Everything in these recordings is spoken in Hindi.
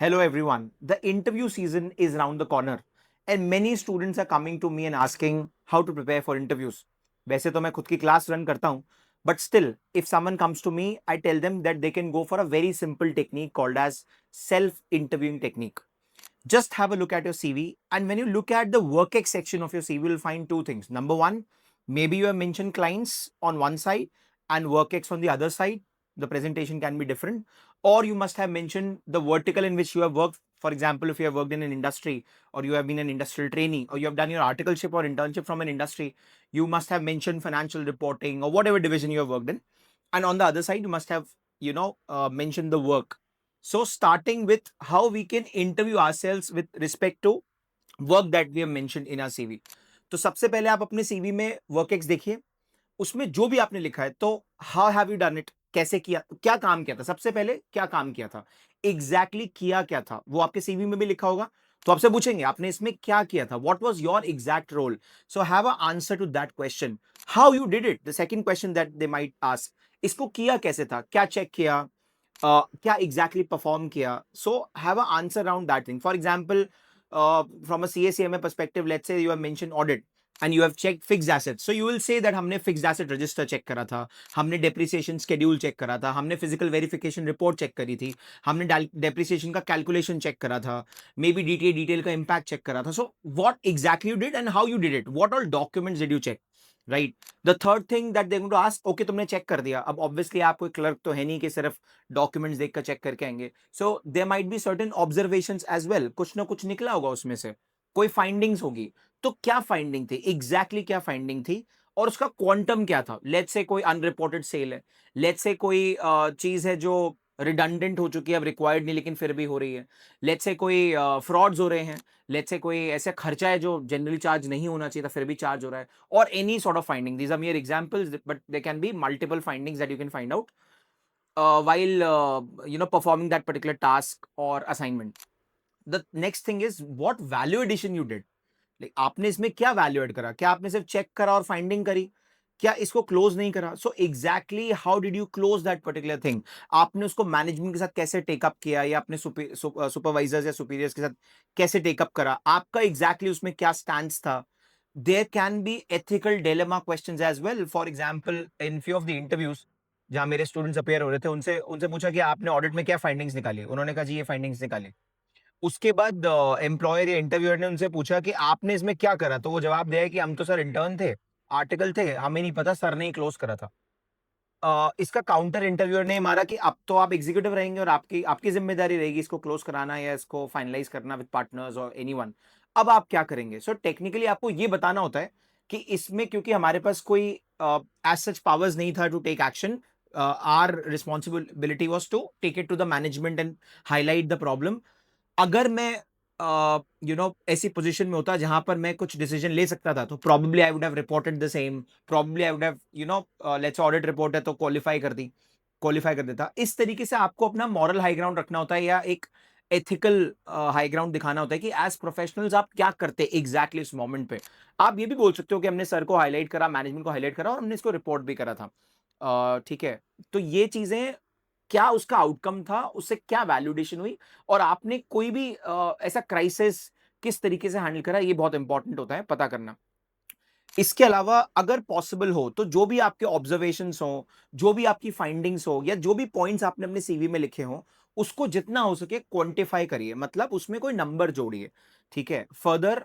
Hello everyone. The interview season is around the corner and many students are coming to me and asking how to prepare for interviews. वैसे तो मैं खुद की क्लास रन करता हूँ, but still if someone comes to me, I tell them that they can go for a very simple technique called as self-interviewing technique. Just have a look at your CV, and when you look at the work section of your CV, you'll find two things. Number one, maybe you have mentioned clients on one side and work on the other side. The presentation can be different, or you must have mentioned the vertical in which you have worked. For example, if you have worked in an industry, or you have been an industrial trainee, or you have done your articleship or internship from an industry, you must have mentioned financial reporting or whatever division you have worked in. And on the other side, you must have mentioned the work. So starting with how we can interview ourselves with respect to work that we have mentioned in our CV. तो सबसे पहले आप अपने सीवी में वर्क एक्स देखिए, उसमें जो भी आपने लिखा है, तो how have you done it, कैसे किया, क्या काम किया था, सबसे पहले क्या काम किया था, एग्जैक्टली किया क्या था, वो आपके सीवी में भी लिखा होगा। तो आपसे पूछेंगे आपने इसमें क्या किया था, what was your exact role. So have a answer to that question. How you did it, the second question that they might ask, इसको किया कैसे था, क्या चेक किया, क्या एग्जैक्टली परफॉर्म किया। सो have a answer around that thing. For example, from a CACMA perspective, let's say you have mentioned audit and you have checked fixed assets, so you will say that हमने fixed asset register check करा था, हमने depreciation schedule check करा था, हमने physical verification report check करी थी, हमने depreciation का calculation check करा था, maybe detail का impact check करा था. So what exactly you did and how you did it, what all documents did you check, right? The third thing that they're going to ask, okay तुमने check कर दिया, अब obviously आप कोई clerk तो है नहीं कि सिर्फ डॉक्यूमेंट्स देखकर चेक करके आएंगे। So there might be certain observations as well, कुछ ना कुछ निकला होगा उसमें से, कोई फाइंडिंग्स होगी। तो क्या फाइंडिंग थी, एग्जैक्टली क्या फाइंडिंग थी, और उसका क्वांटम क्या था। लेट्स से कोई अनरिपोर्टेड सेल है, लेट्स से कोई चीज है जो रिडंडेंट हो चुकी है, अब रिक्वायर्ड नहीं लेकिन फिर भी हो रही है। लेट्स से कोई फ्रॉड्स हो रहे हैं, लेट्स से कोई ऐसा खर्चा है जो जनरली चार्ज नहीं होना चाहिए था फिर भी चार्ज हो रहा है, और any sort of finding. These are mere examples, but they can be multiple findings that you can find out while performing that particular task or assignment. The next thing is what value addition you did. Like आपने इसमें क्या वैल्यू एड करा, क्या आपने सिर्फ चेक करा और फाइंडिंग करी, क्या इसको क्लोज नहीं करा। So exactly how did you close that particular thing, आपने उसको मैनेजमेंट के साथ कैसे टेकअप किया, या अपने सुपरवाइजर्स या सुपीरियर्स के साथ कैसे टेकअप करा, आपका एग्जैक्टली उसमें क्या स्टैंड था। There can be ethical dilemma questions as well. For example, in few of the interviews जहां मेरे स्टूडेंट्स अपेयर हो रहे थे, उनसे उनसे पूछा कि आपने ऑडिट में क्या फाइंडिंग्स निकाली, उन्होंने कहा जी ये फाइंडिंग्स निकाली। उसके बाद एम्प्लॉयर या इंटरव्यूअर ने उनसे पूछा कि आपने इसमें क्या करा, तो वो जवाब दिया कि हम तो सर इंटर्न थे, आर्टिकल थे, हमें नहीं पता, सर ने ही क्लोज करा था। इसका काउंटर इंटरव्यूअर ने मारा कि अब तो आप एग्जीक्यूटिव रहेंगे और आपकी आपकी जिम्मेदारी रहेगी इसको क्लोज कराना या इसको फाइनलाइज करना विद पार्टनर्स और एनीवन। अब आप क्या करेंगे। सो टेक्निकली आपको ये बताना होता है कि इसमें, क्योंकि हमारे पास कोई एज सच पावर्स नहीं था to take action, or responsibility was to take it to the management and highlight the problem. अगर मैं ऐसी पोजीशन में होता जहां पर मैं कुछ डिसीजन ले सकता था, तो probably I would have reported the same, probably I would have let's audit report है तो क्वालिफाई कर देता। इस तरीके से आपको अपना मॉरल हाई ग्राउंड रखना होता है, या एक एथिकल हाई ग्राउंड दिखाना होता है कि एज प्रोफेशनल्स आप क्या करते हैं एग्जैक्टली इस मोमेंट पे। आप ये भी बोल सकते हो कि हमने सर को हाईलाइट करा, मैनेजमेंट को हाईलाइट करा और हमने इसको रिपोर्ट भी करा था। ठीक है। तो ये चीजें, क्या उसका आउटकम था, उससे क्या वैल्यूडेशन हुई, और आपने कोई भी ऐसा क्राइसिस किस तरीके से हैंडल करा, ये बहुत इंपॉर्टेंट होता है पता करना। इसके अलावा अगर पॉसिबल हो तो जो भी आपके ऑब्जर्वेशंस हो, जो भी आपकी फाइंडिंग्स हो, या जो भी पॉइंट्स आपने अपने सीवी में लिखे हो, उसको जितना हो सके क्वांटिफाई करिए, मतलब उसमें कोई नंबर जोड़िए। ठीक है। फर्दर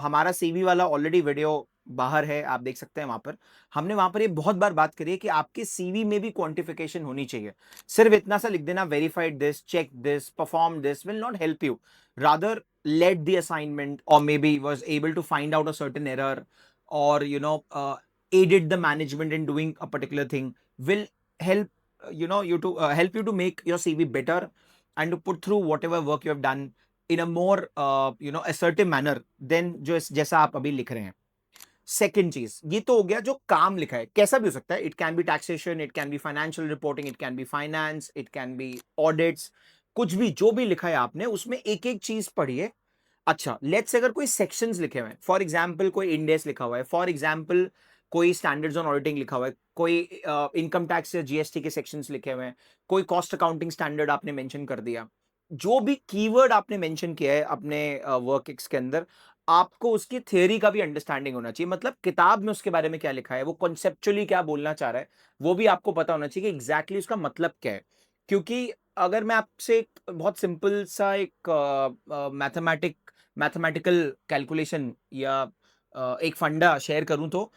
हमारा सीवी वाला ऑलरेडी वीडियो बाहर है, आप देख सकते हैं वहां पर। हमने वहां पर ये बहुत बार बात करी है कि आपके सीवी में भी क्वांटिफिकेशन होनी चाहिए। सिर्फ इतना सा लिख देना verified this, check this, perform this will not help you. Rather let the assignment or maybe was able to find out a certain error, or aided the management in doing a particular thing, will help you to help you to make your CV better and to put through whatever work you have done in a more assertive manner than जो जैसा आप अभी लिख रहे हैं। सेकेंड चीज, ये तो हो गया जो काम लिखा है, कैसा भी हो सकता है। It can be taxation, it can be financial reporting, it can be finance, it can be audits, कुछ भी जो भी लिखा है आपने उसमें एक एक चीज पढ़िए। अच्छा, लेट्स से अगर कोई सेक्शंस लिखे हुए हैं, फॉर एग्जांपल कोई इंडेस लिखा हुआ है, फॉर एग्जांपल कोई स्टैंडर्ड्स ऑन ऑडिटिंग लिखा हुआ है, कोई इनकम टैक्स या जीएसटी के सेक्शंस लिखे हुए हैं, कोई कॉस्ट अकाउंटिंग स्टैंडर्ड आपने मेंशन कर दिया, जो भी कीवर्ड आपने मेंशन किया है अपने वर्क एक्स के अंदर, आपको उसकी थ्योरी का भी अंडरस्टैंडिंग होना चाहिए। मतलब किताब में उसके बारे में क्या लिखा है, वो कॉन्सेप्चुअली क्या बोलना चाह रहा है, वो भी आपको पता होना चाहिए कि एग्जैक्टली उसका मतलब क्या है। क्योंकि अगर मैं आपसे एक बहुत सिंपल सा एक मैथमेटिकल कैलकुलेशन या एक फंडा शेयर करूं, तो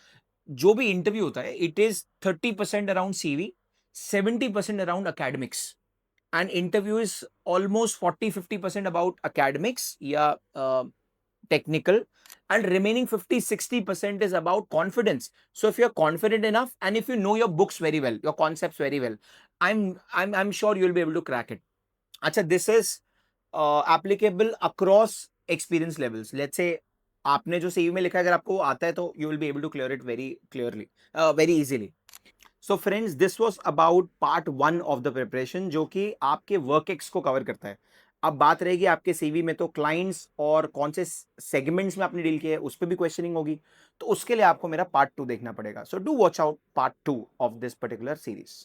जो भी इंटरव्यू होता है, it is 30% around CV, 70% around academics, and interview is almost 40-50% about academics, yeah, technical, and remaining 50-60% is about confidence. So if you're confident enough and if you know your books very well, your concepts very well, I'm sure you'll be able to crack it. Acha, this is applicable across experience levels. Let's say आपने जो सीवी में लिखा है, अगर आपको आता है तो you will be able to clear it very clearly, very easily. So friends, this was about part 1 of the preparation, जो कि आपके वर्क एक्स को कवर करता है। अब बात रहेगी आपके सीवी में, तो क्लाइंट्स और कौन से सेगमेंट्स में आपने डील किया है उस पर भी क्वेश्चनिंग होगी, तो उसके लिए आपको मेरा पार्ट 2 देखना पड़ेगा। So do watch out part 2 of this particular series.